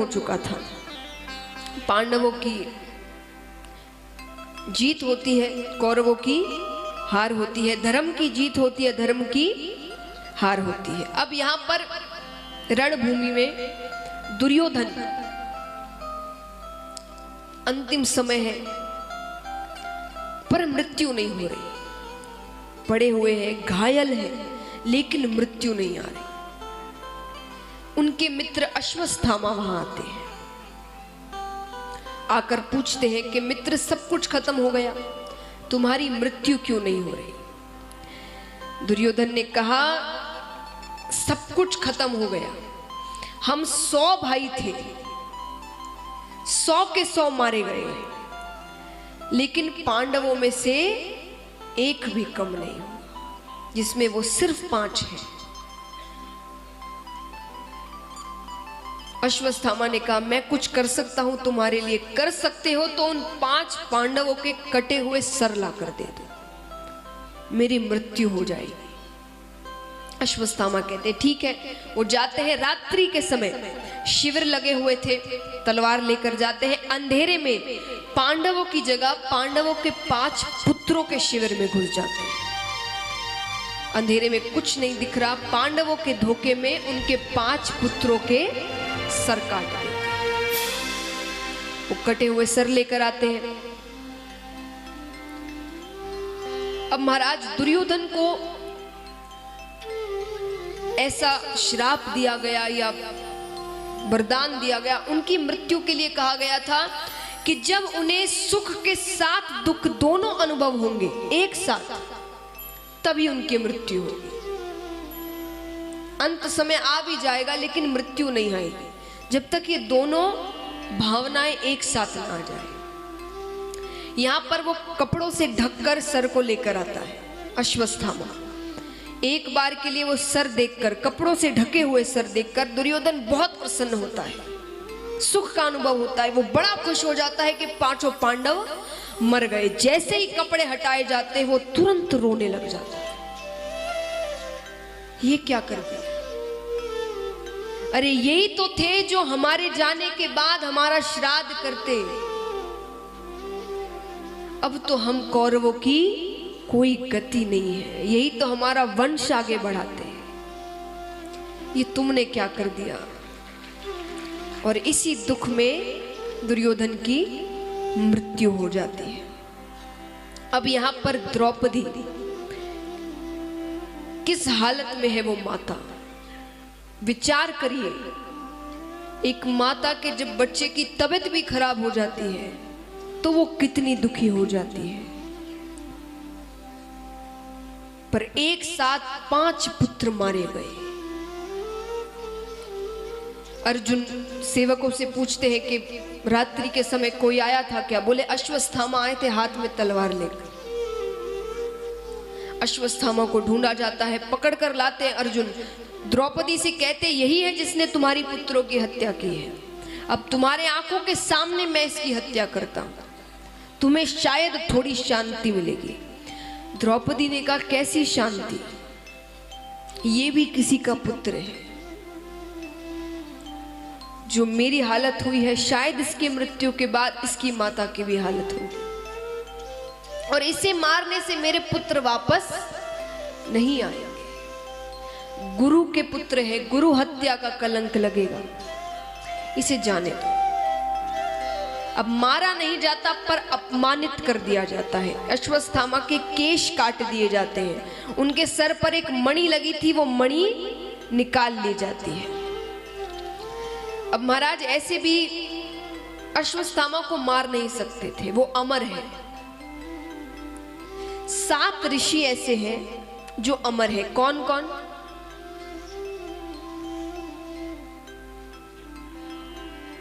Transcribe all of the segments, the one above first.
हो चुका था। पांडवों की जीत होती है, कौरवों की हार होती है। धर्म की जीत होती है, धर्म की हार होती है। अब यहां पर रणभूमि में दुर्योधन, अंतिम समय है पर मृत्यु नहीं हो रही, पड़े हुए हैं, घायल है, लेकिन मृत्यु नहीं आ रही। उनके मित्र अश्वत्थामा वहां आते हैं, आकर पूछते हैं कि मित्र सब कुछ खत्म हो गया, तुम्हारी मृत्यु क्यों नहीं हो रही? दुर्योधन ने कहा सब कुछ खत्म हो गया, हम 100 भाई थे, 100 के 100 मारे गए, लेकिन पांडवों में से एक भी कम नहीं हुआ, जिसमें वो सिर्फ 5 हैं। अश्वत्थामा ने कहा मैं कुछ कर सकता हूं तुम्हारे लिए। कर सकते हो तो उन 5 पांडवों के कटे हुए सर लाकर दे दो, मेरी मृत्यु हो जाएगी। अश्वत्थामा कहते ठीक है। वो जाते हैं, रात्रि के समय शिविर लगे हुए थे, तलवार लेकर जाते हैं। अंधेरे में पांडवों की जगह पांडवों के 5 पुत्रों के शिविर में घुस जाते हैं। अंधेरे में कुछ नहीं दिख रहा, पांडवों के धोखे में उनके 5 पुत्रों के सर काट देते। वो कटे हुए सर लेकर आते हैं। अब महाराज दुर्योधन को ऐसा श्राप दिया गया या वरदान दिया गया, उनकी मृत्यु के लिए कहा गया था कि जब उन्हें सुख के साथ दुख दोनों अनुभव होंगे एक साथ, तभी उनकी मृत्यु होगी। अंत समय आ भी जाएगा लेकिन मृत्यु नहीं आएगी जब तक ये दोनों भावनाएं एक साथ ना आ जाए। यहां पर वो कपड़ों से ढककर सर को लेकर आता है अश्वत्थामा। एक बार के लिए वो सर देखकर, कपड़ों से ढके हुए सर देखकर दुर्योधन बहुत प्रसन्न होता है, सुख का अनुभव होता है। वो बड़ा खुश हो जाता है कि 5 पांडव मर गए। जैसे ही कपड़े हटाए जाते हैं वो तुरंत रोने लग जाता है। ये क्या कर दिया? अरे यही तो थे जो हमारे जाने के बाद हमारा श्राद्ध करते, अब तो हम कौरवों की कोई गति नहीं है, यही तो हमारा वंश आगे बढ़ाते हैं, ये तुमने क्या कर दिया? और इसी दुख में दुर्योधन की मृत्यु हो जाती है। अब यहां पर द्रौपदी किस हालत में है वो माता, विचार करिए। एक माता के जब बच्चे की तबीयत भी खराब हो जाती है तो वो कितनी दुखी हो जाती है। पर एक साथ 5 पुत्र मारे गए। अर्जुन सेवकों से पूछते हैं कि रात्रि के समय कोई आया था क्या? बोले अश्वत्थामा आए थे हाथ में तलवार लेकर। अश्वत्थामा को ढूंढा जाता है, पकड़कर लाते हैं अर्जुन। द्रौपदी से कहते यही है जिसने तुम्हारी पुत्रों की हत्या की है, अब तुम्हारे आंखों के सामने मैं इसकी हत्या करता हूं, तुम्हें शायद थोड़ी शांति मिलेगी। द्रौपदी ने कहा कैसी शांति, ये भी किसी का पुत्र है, जो मेरी हालत हुई है शायद इसकी मृत्यु के बाद इसकी माता की भी हालत होगी, और इसे मारने से मेरे पुत्र वापस नहीं आएंगे। गुरु के पुत्र है, गुरु हत्या का कलंक लगेगा, इसे जाने दो। अब मारा नहीं जाता पर अपमानित कर दिया जाता है। अश्वत्थामा के केश काट दिए जाते हैं, उनके सर पर एक मणि लगी थी, वो मणि निकाल ली जाती है। अब महाराज ऐसे भी अश्वत्थामा को मार नहीं सकते थे, वो अमर है। 7 ऋषि ऐसे हैं जो अमर है। कौन कौन?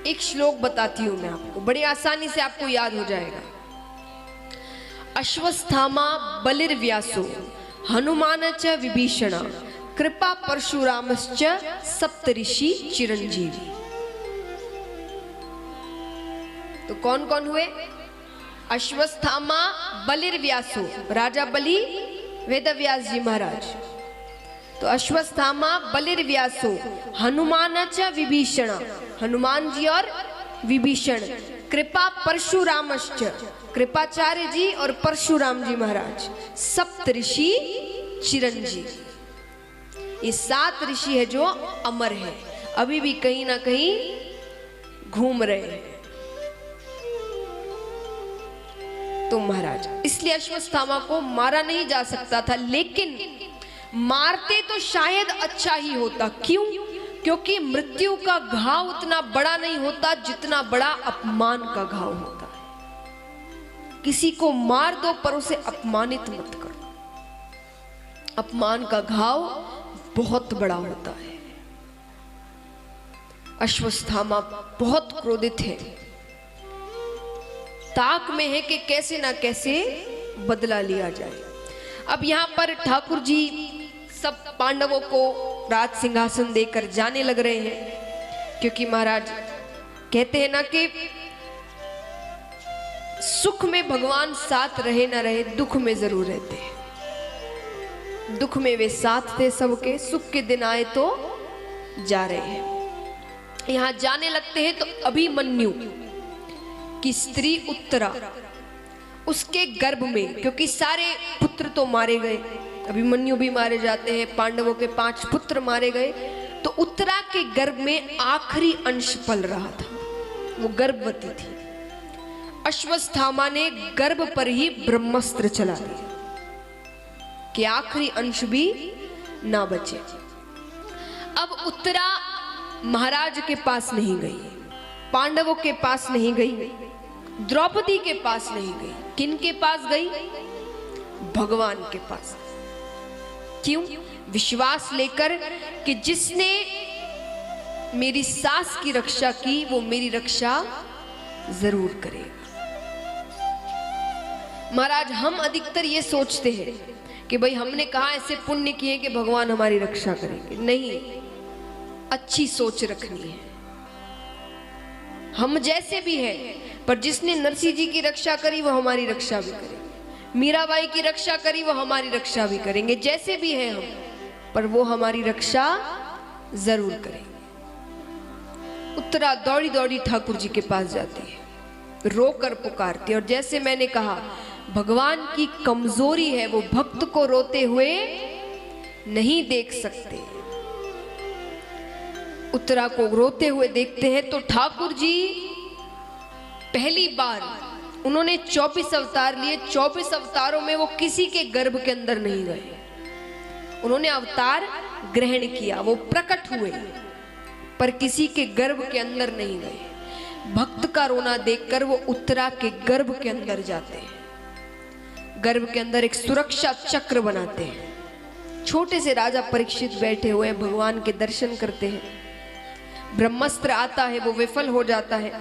एक श्लोक बताती हूं मैं आपको, बड़ी आसानी से आपको याद हो जाएगा। अश्वत्थामा बलिर्व्यासो हनुमान च विभीषण कृपा परशुरामश्च सप्तऋषि चिरंजीवी। तो कौन कौन हुए? अश्वत्थामा बलिर्व्यासो, राजा बलि वेदव्यास जी महाराज। तो अश्वत्थामा बलिर्व्यासो हनुमान च विभीषण हनुमान जी और विभीषण, कृपा परशुरामश्च, कृपाचार्य जी और परशुराम जी महाराज, सप्तऋषि चिरंजीव। ये 7 ऋषि है जो अमर है, अभी भी कहीं ना कहीं घूम रहे हैं। तो महाराज इसलिए अश्वत्थामा को मारा नहीं जा सकता था, लेकिन मारते तो शायद अच्छा ही होता। क्यों? क्योंकि मृत्यु का घाव उतना बड़ा नहीं होता जितना बड़ा अपमान का घाव होता है। किसी को मार दो पर उसे अपमानित मत करो, अपमान का घाव बहुत बड़ा होता है। अश्वत्थामा बहुत क्रोधित है, ताक में है कि कैसे ना कैसे बदला लिया जाए। अब यहां पर ठाकुर जी सब पांडवों को राज सिंहासन देकर जाने लग रहे हैं, क्योंकि महाराज कहते हैं ना कि सुख में भगवान साथ रहे ना रहे, दुख में जरूर रहते हैं। दुख में वे साथ थे सबके, सुख के दिन आए तो जा रहे हैं। यहां जाने लगते हैं तो अभिमन्यु की स्त्री उत्तरा, उसके गर्भ में, क्योंकि सारे पुत्र तो मारे गए, अभिमन्यु भी मारे जाते हैं, पांडवों के 5 पुत्र मारे गए, तो उत्तरा के गर्भ में आखिरी अंश पल रहा था, वो गर्भवती थी। अश्वत्थामा ने गर्भ पर ही ब्रह्मास्त्र चला दिया कि आखिरी अंश भी ना बचे। अब उत्तरा महाराज के पास नहीं गई, पांडवों के पास नहीं गई, द्रौपदी के पास नहीं गई, किन के पास गई? भगवान के पास। क्यों? विश्वास लेकर कि जिसने मेरी सास की रक्षा की वो मेरी रक्षा जरूर करेगा। महाराज हम अधिकतर ये सोचते हैं कि भाई हमने कहा ऐसे पुण्य किए कि भगवान हमारी रक्षा करेंगे। नहीं, अच्छी सोच रखनी है। हम जैसे भी हैं, पर जिसने नरसिंह जी की रक्षा करी वो हमारी रक्षा भी करेंगे, मीराबाई की रक्षा करी वो हमारी रक्षा भी करेंगे। जैसे भी हैं हम, पर वो हमारी रक्षा जरूर करेंगे। उत्तरा दौड़ी दौड़ी ठाकुर जी के पास जाती है, रोकर पुकारती है, और जैसे मैंने कहा भगवान की कमजोरी है, वो भक्त को रोते हुए नहीं देख सकते। उत्तरा को रोते हुए देखते हैं तो ठाकुर जी पहली बार उन्होंने 24 अवतार लिए, 24 अवतारों में वो किसी के गर्भ के अंदर नहीं गए। उन्होंने अवतार ग्रहण किया, वो प्रकट हुए, पर किसी के गर्भ के अंदर नहीं गए। भक्त का रोना देखकर वो उत्तरा के गर्भ के अंदर जाते हैं, गर्भ के अंदर एक सुरक्षा चक्र बनाते हैं। छोटे से राजा परीक्षित बैठे हुए हैं, भगवान के दर्शन करते हैं। ब्रह्मास्त्र आता है, वो विफल हो जाता है,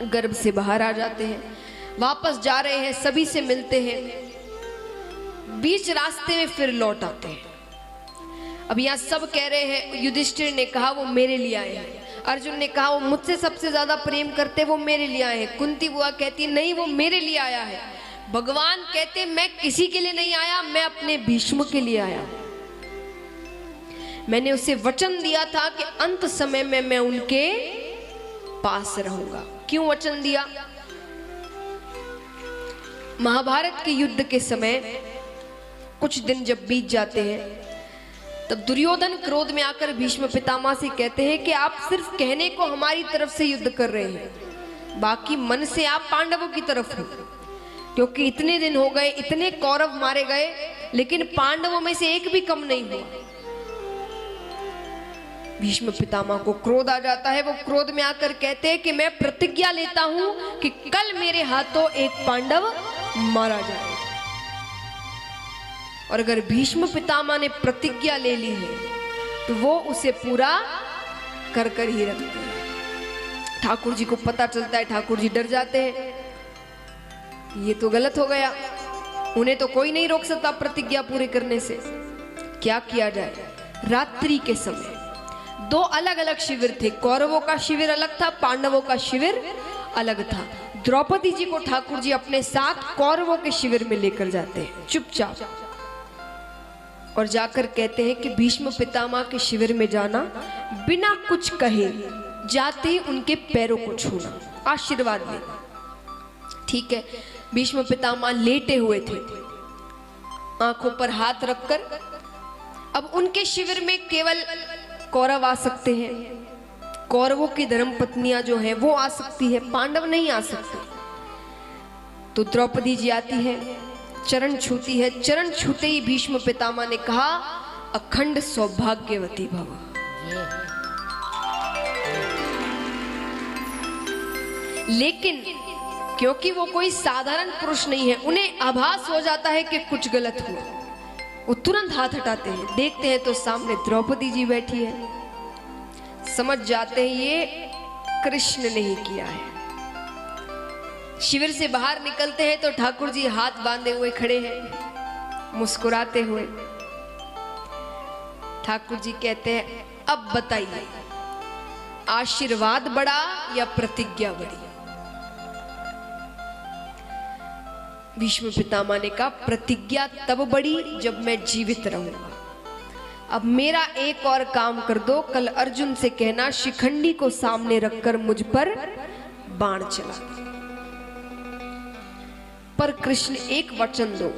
गर्भ से बाहर आ जाते हैं, वापस जा रहे हैं, सभी से मिलते हैं, बीच रास्ते में फिर लौट आते हैं। अब यहाँ सब कह रहे हैं, युधिष्ठिर ने कहा वो मेरे लिए आए हैं, अर्जुन ने कहा वो मुझसे सबसे ज्यादा प्रेम करते, वो मेरे लिए आए हैं, कुंती बुआ कहती नहीं वो मेरे लिए आया है, भगवान कहते मैं किसी के लिए नहीं आया, मैं अपने भीष्म के लिए आया। मैंने उसे वचन दिया था कि अंत समय में मैं उनके पास रहूंगा। क्यों वचन दिया? महाभारत के युद्ध के समय कुछ दिन जब बीत जाते हैं, तब दुर्योधन क्रोध में आकर भीष्म पितामह से कहते हैं कि आप सिर्फ कहने को हमारी तरफ से युद्ध कर रहे हैं, बाकी मन से आप पांडवों की तरफ हो, क्योंकि इतने दिन हो गए, इतने कौरव मारे गए, लेकिन पांडवों में से एक भी कम नहीं हुआ। भीष्म पितामह को क्रोध आ जाता है, वो क्रोध में आकर कहते हैं कि मैं प्रतिज्ञा लेता हूं कि कल मेरे हाथों एक पांडव मारा जाए। और अगर भीष्म पितामह ने प्रतिज्ञा ले ली है तो वो उसे पूरा कर कर ही रखते हैं। ठाकुर जी को पता चलता है, ठाकुर जी डर जाते हैं, ये तो गलत हो गया, उन्हें तो कोई नहीं रोक सकता प्रतिज्ञा पूरी करने से। क्या किया जाए? रात्रि के समय 2 अलग अलग शिविर थे, कौरवों का शिविर अलग था, पांडवों का शिविर अलग था। द्रौपदी जी को ठाकुर जी अपने साथ कौरवों के शिविर में लेकर जाते हैं चुपचाप, और जाकर कहते हैं कि भीष्म पितामह के शिविर में जाना, बिना कुछ कहे जाते ही उनके पैरों को छूना, आशीर्वाद लेना। ठीक है, भीष्म पितामह लेटे हुए थे, आंखों पर हाथ रखकर। अब उनके शिविर में केवल कौरव आ सकते हैं, कौरवों की धर्म पत्नियां जो हैं वो आ सकती है, पांडव नहीं आ सकते। तो द्रौपदी जी आती है, चरण छूती है। चरण छूते ही भीष्म पितामह ने कहा, अखंड सौभाग्यवती भव। लेकिन क्योंकि वो कोई साधारण पुरुष नहीं है, उन्हें आभास हो जाता है कि कुछ गलत हुआ। वो तुरंत हाथ हटाते हैं, देखते हैं तो सामने द्रौपदी जी बैठी है। समझ जाते हैं ये कृष्ण ने ही किया है। शिविर से बाहर निकलते हैं तो ठाकुर जी हाथ बांधे हुए खड़े हैं, मुस्कुराते हुए। ठाकुर जी कहते हैं, अब बताइए, आशीर्वाद बड़ा या प्रतिज्ञा बड़ी? भीष्म पितामह ने कहा, प्रतिज्ञा तब बड़ी जब मैं जीवित रहूंगा। अब मेरा एक और काम कर दो, कल अर्जुन से कहना शिखंडी को सामने रखकर मुझ पर बाण चला दे। पर कृष्ण एक वचन दो,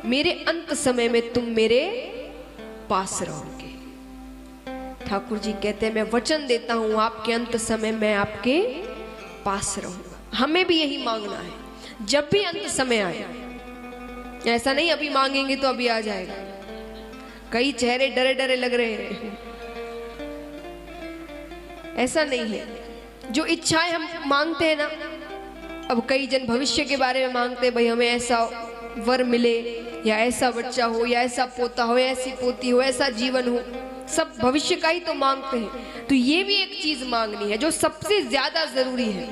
मेरे अंत समय में तुम मेरे पास रहोगे। ठाकुर जी कहते हैं, मैं वचन देता हूं आपके अंत समय मैं आपके पास रहूंगा। हमें भी यही मांगना है, जब भी अंत समय आए। ऐसा नहीं अभी मांगेंगे तो अभी आ जाएगा। कई चेहरे डरे डरे लग रहे हैं, ऐसा नहीं है। जो इच्छाएं हम मांगते हैं ना, अब कई जन भविष्य के बारे में मांगते हैं, भाई हमें ऐसा वर मिले, या ऐसा बच्चा हो, या ऐसा पोता हो, या ऐसी पोती हो, ऐसा जीवन हो, सब भविष्य का ही तो मांगते हैं। तो ये भी एक चीज मांगनी है जो सबसे ज्यादा जरूरी है,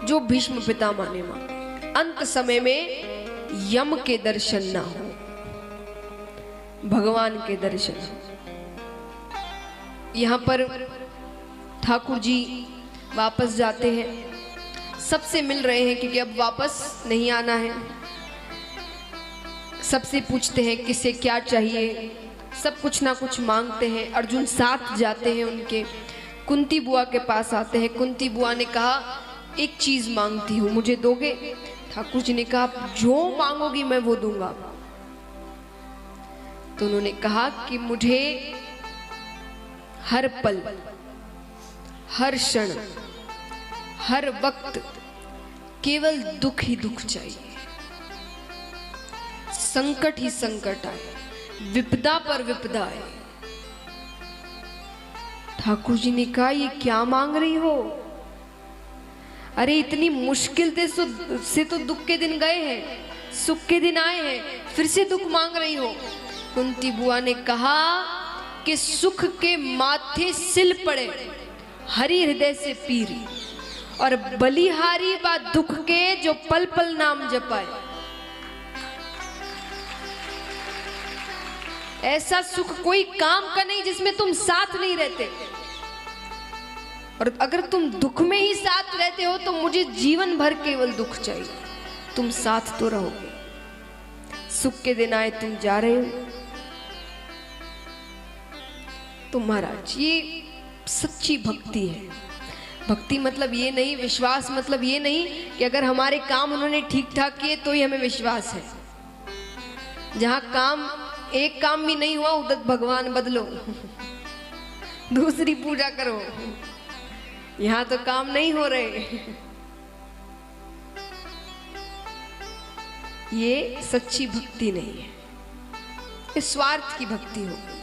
जो भीष्म पितामह ने मांगा। अंत समय में यम के दर्शन ना हो, भगवान के दर्शन हो। यहां पर ठाकुर जी वापस जाते हैं, सबसे मिल रहे हैं क्योंकि अब वापस नहीं आना है। सबसे पूछते हैं किसे क्या चाहिए, सब कुछ ना कुछ मांगते हैं। अर्जुन साथ जाते हैं उनके, कुंती बुआ के पास आते हैं। कुंती बुआ ने कहा, एक चीज मांगती हूं, मुझे दोगे? ठाकुर जी ने कहा, जो मांगोगी मैं वो दूंगा। तो उन्होंने कहा कि मुझे हर पल, हर क्षण, हर वक्त केवल दुख ही दुख चाहिए, संकट ही संकट आए, विपदा पर विपदा आए। ठाकुर जी ने कहा, ये क्या मांग रही हो? अरे इतनी मुश्किल से तो दुख के दिन गए हैं, सुख के दिन आए हैं, फिर से दुख मांग रही हो। कुंती बुआ ने कहा कि सुख के माथे सिल पड़े, हरि हृदय से पीरी, और बलिहारी बा दुख के जो पल पल नाम जपाए। ऐसा सुख कोई काम का नहीं जिसमें तुम साथ नहीं रहते। और अगर तुम दुख में ही साथ रहते हो तो मुझे जीवन भर केवल दुख चाहिए, तुम साथ तो रहोगे। सुख के दिन आए तुम जा रहे हो। तो महाराज ये सच्ची भक्ति है। भक्ति मतलब ये नहीं, विश्वास मतलब ये नहीं कि अगर हमारे काम उन्होंने ठीक ठाक किए तो ही हमें विश्वास है। जहां काम एक काम भी नहीं हुआ, उधर भगवान बदलो, दूसरी पूजा करो। यहां तो काम नहीं हो रहे। ये सच्ची भक्ति नहीं है, ये स्वार्थ की भक्ति होगी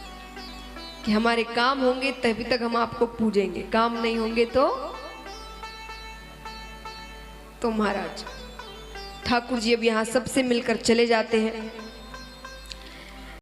कि हमारे काम होंगे तभी तक हम आपको पूजेंगे, काम नहीं होंगे तो महाराज ठाकुर जी अब यहां सबसे मिलकर चले जाते हैं।